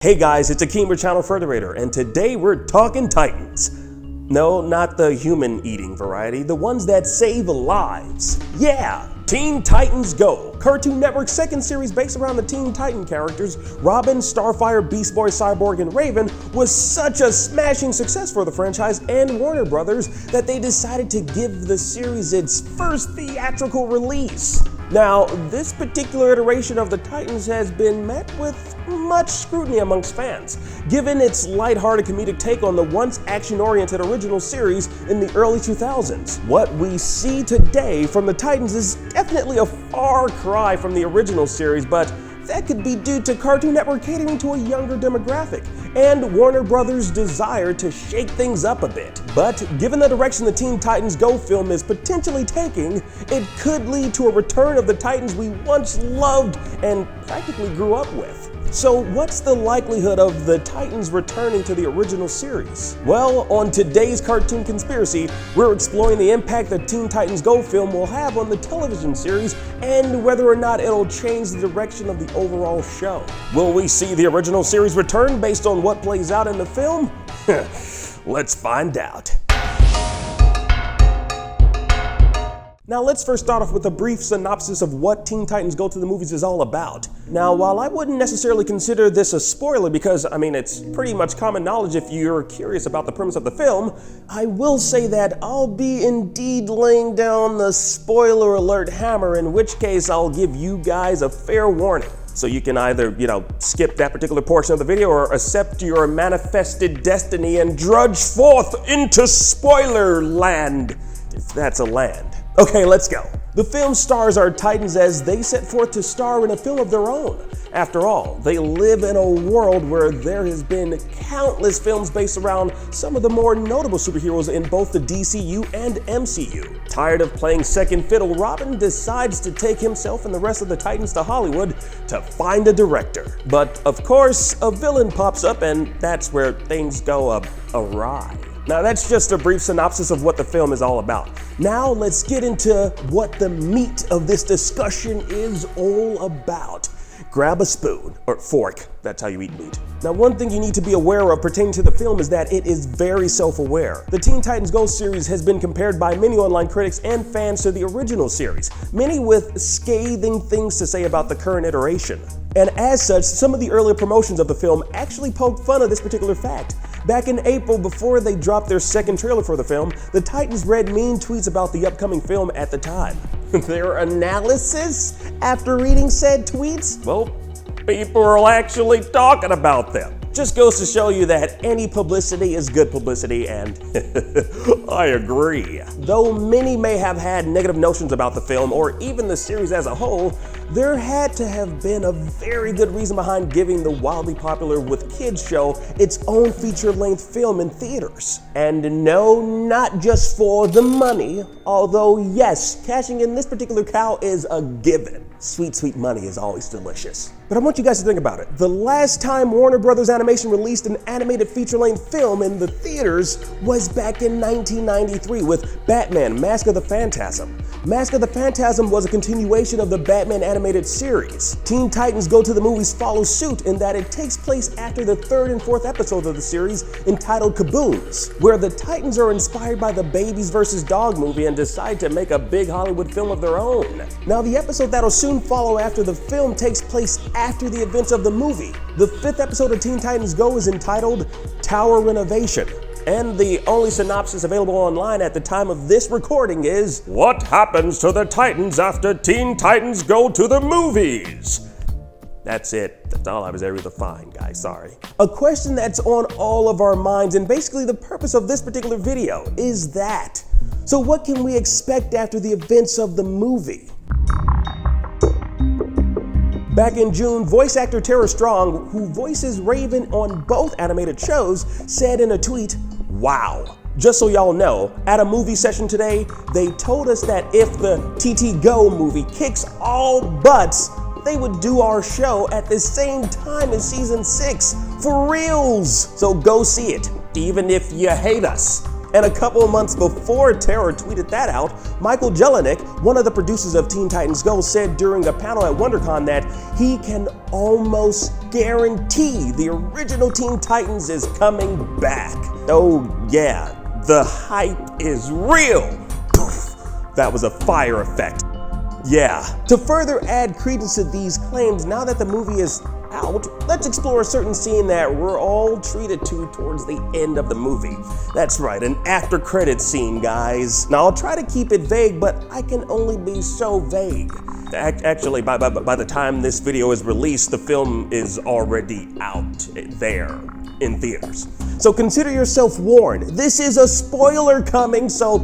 Hey guys, it's Akeem with Channel Frederator, and today we're talking Titans. No, not the human-eating variety, the ones that save lives. Yeah, Teen Titans Go! Cartoon Network's second series based around the Teen Titan characters, Robin, Starfire, Beast Boy, Cyborg, and Raven, was such a smashing success for the franchise and Warner Brothers that they decided to give the series its first theatrical release. Now, this particular iteration of the Titans has been met with much scrutiny amongst fans, given its lighthearted comedic take on the once action-oriented original series in the early 2000s. What we see today from the Titans is definitely a far cry from the original series, but that could be due to Cartoon Network catering to a younger demographic and Warner Brothers' desire to shake things up a bit. But given the direction the Teen Titans Go film is potentially taking, it could lead to a return of the Titans we once loved and practically grew up with. So what's the likelihood of the Titans returning to the original series? Well, on today's Cartoon Conspiracy, we're exploring the impact the Teen Titans Go film will have on the television series and whether or not it'll change the direction of the overall show. Will we see the original series return based on what plays out in the film? Let's find out. Now let's first start off with a brief synopsis of what Teen Titans Go to the Movies is all about. Now, while I wouldn't necessarily consider this a spoiler because, it's pretty much common knowledge if you're curious about the premise of the film, I will say that I'll be indeed laying down the spoiler alert hammer, in which case I'll give you guys a fair warning. So you can either, skip that particular portion of the video or accept your manifested destiny and drudge forth into spoiler land, if that's a land. Okay, let's go. The film stars our Titans as they set forth to star in a film of their own. After all, they live in a world where there has been countless films based around some of the more notable superheroes in both the DCU and MCU. Tired of playing second fiddle, Robin decides to take himself and the rest of the Titans to Hollywood to find a director. But of course, a villain pops up and that's where things go awry. Now that's just a brief synopsis of what the film is all about. Now let's get into what the meat of this discussion is all about. Grab a spoon, or fork, that's how you eat meat. Now one thing you need to be aware of pertaining to the film is that it is very self-aware. The Teen Titans Go series has been compared by many online critics and fans to the original series, many with scathing things to say about the current iteration. And as such, some of the earlier promotions of the film actually poked fun of this particular fact. Back in April, before they dropped their second trailer for the film, the Titans read mean tweets about the upcoming film at the time. Their analysis after reading said tweets? Well, people are actually talking about them. Just goes to show you that any publicity is good publicity, and I agree. Though many may have had negative notions about the film, or even the series as a whole, there had to have been a very good reason behind giving the wildly popular with kids show its own feature-length film in theaters. And no, not just for the money, although yes, cashing in this particular cow is a given. Sweet, sweet money is always delicious. But I want you guys to think about it. The last time Warner Brothers Animation released an animated feature-length film in the theaters was back in 1993 with Batman: Mask of the Phantasm. Mask of the Phantasm was a continuation of the Batman animated series. Teen Titans Go to the Movies follows suit in that it takes place after the third and fourth episode of the series entitled Caboons, where the Titans are inspired by the Babies vs. Dog movie and decide to make a big Hollywood film of their own. Now the episode that'll soon follow after the film takes place after the events of the movie. The fifth episode of Teen Titans Go is entitled Tower Renovation. And the only synopsis available online at the time of this recording is, "What happens to the Titans after Teen Titans Go to the Movies?" That's it. That's all I was able to find, guys. Sorry. A question that's on all of our minds, and basically the purpose of this particular video, is that. So what can we expect after the events of the movie? Back in June, voice actor Tara Strong, who voices Raven on both animated shows, said in a tweet, "Wow. Just so y'all know, at a movie session today, they told us that if the TT Go movie kicks all butts, they would do our show at the same time as season 6, for reals. So go see it, even if you hate us." And a couple of months before Terror tweeted that out, Michael Jelenic, one of the producers of Teen Titans Go, said during a panel at WonderCon that he can almost guarantee the original Teen Titans is coming back. Oh yeah, the hype is real. Poof, that was a fire effect. Yeah. To further add credence to these claims, now that the movie is out, let's explore a certain scene that we're all treated to towards the end of the movie. That's right, an after credits scene, guys. Now I'll try to keep it vague, but I can only be so vague. Actually, by the time this video is released, the film is already out there in theaters. So consider yourself warned. This is a spoiler coming, so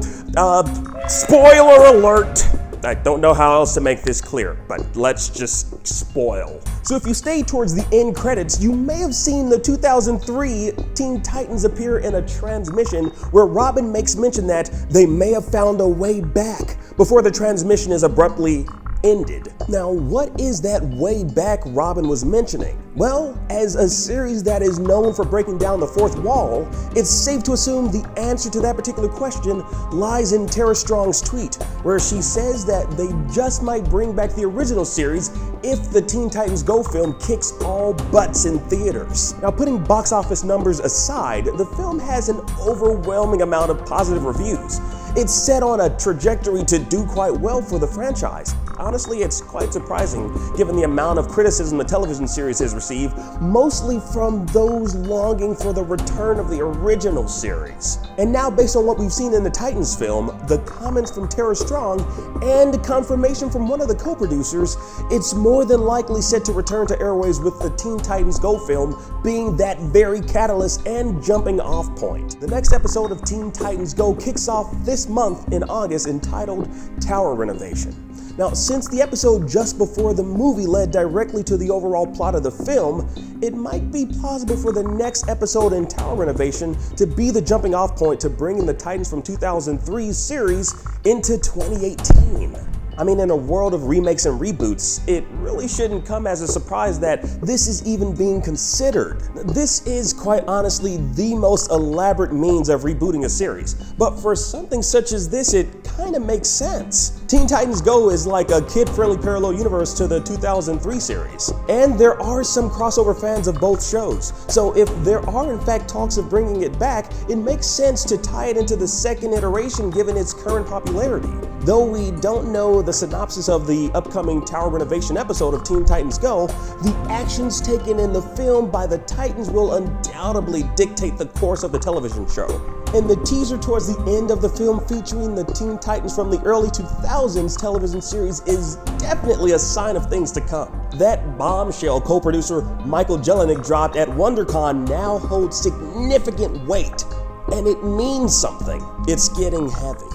spoiler alert. I don't know how else to make this clear, but let's just spoil. So if you stay towards the end credits, you may have seen the 2003 Teen Titans appear in a transmission where Robin makes mention that they may have found a way back before the transmission is abruptly ended. Now, what is that way back Robin was mentioning? Well, as a series that is known for breaking down the fourth wall, it's safe to assume the answer to that particular question lies in Tara Strong's tweet, where she says that they just might bring back the original series if the Teen Titans Go film kicks all butts in theaters. Now, putting box office numbers aside, the film has an overwhelming amount of positive reviews. It's set on a trajectory to do quite well for the franchise. Honestly, it's quite surprising given the amount of criticism the television series has received, mostly from those longing for the return of the original series. And now, based on what we've seen in the Titans film, the comments from Tara Strong, and confirmation from one of the co-producers, it's more than likely set to return to airways with the Teen Titans Go film being that very catalyst and jumping off point. The next episode of Teen Titans Go kicks off this month in August, entitled Tower Renovation. Now, since the episode just before the movie led directly to the overall plot of the film, it might be plausible for the next episode in Tower Renovation to be the jumping off point to bringing the Titans from 2003's series into 2018. I mean, in a world of remakes and reboots, it really shouldn't come as a surprise that this is even being considered. This is, quite honestly, the most elaborate means of rebooting a series. But for something such as this, it kind of makes sense. Teen Titans Go is like a kid-friendly parallel universe to the 2003 series. And there are some crossover fans of both shows. So if there are in fact talks of bringing it back, it makes sense to tie it into the second iteration given its current popularity. Though we don't know the synopsis of the upcoming Tower Renovation episode of Teen Titans Go, the actions taken in the film by the Titans will undoubtedly dictate the course of the television show. And the teaser towards the end of the film featuring the Teen Titans from the early 2000s television series is definitely a sign of things to come. That bombshell co-producer Michael Jelenic dropped at WonderCon now holds significant weight, and it means something. It's getting heavy.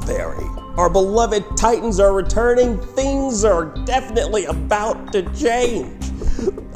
Very. Our beloved Titans are returning. Things are definitely about to change.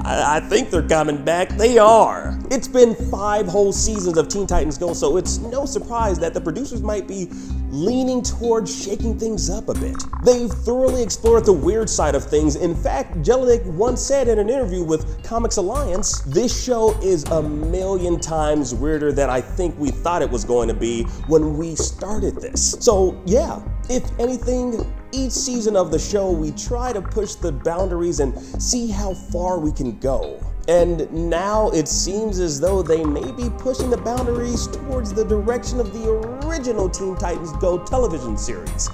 I think they're coming back. They are. It's been 5 whole seasons of Teen Titans Go, so it's no surprise that the producers might be leaning towards shaking things up a bit. They've thoroughly explored the weird side of things. In fact, Jelenic once said in an interview with Comics Alliance, "This show is a million times weirder than I think we thought it was going to be when we started this." So yeah, if anything, each season of the show we try to push the boundaries and see how far we can go. And now it seems as though they may be pushing the boundaries towards the direction of the original Teen Titans Go television series.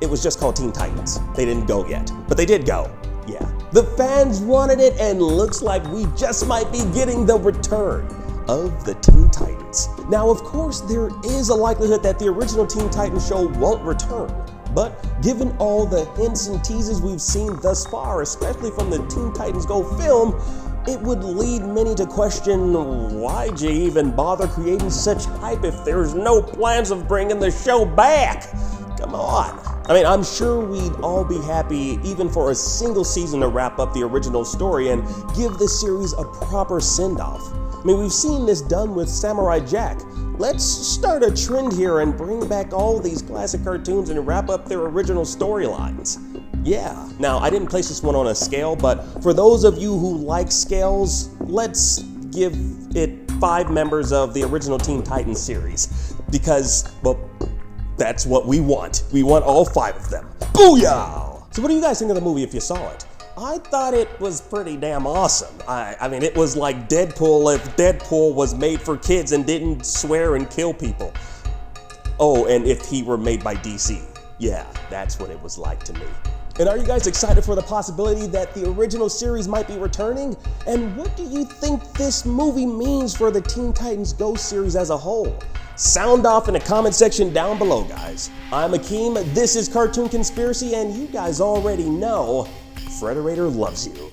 It was just called Teen Titans. They didn't go yet, but they did go. Yeah. The fans wanted it, and looks like we just might be getting the return of the Teen Titans. Now, of course, there is a likelihood that the original Teen Titans show won't return. But given all the hints and teases we've seen thus far, especially from the Teen Titans Go film, it would lead many to question, why'd you even bother creating such hype if there's no plans of bringing the show back? Come on. I mean, I'm sure we'd all be happy even for a single season to wrap up the original story and give the series a proper send-off. I mean, we've seen this done with Samurai Jack. Let's start a trend here and bring back all these classic cartoons and wrap up their original storylines. Yeah. Now, I didn't place this one on a scale, but for those of you who like scales, let's give it 5 members of the original Teen Titans series. because, well, that's what we want. We want all 5 of them. Booyah! So what do you guys think of the movie if you saw it? I thought it was pretty damn awesome. I mean, it was like Deadpool if Deadpool was made for kids and didn't swear and kill people. Oh, and if he were made by DC. Yeah, that's what it was like to me. And are you guys excited for the possibility that the original series might be returning? And what do you think this movie means for the Teen Titans Go series as a whole? Sound off in the comment section down below, guys. I'm Akeem, this is Cartoon Conspiracy, and you guys already know Frederator loves you.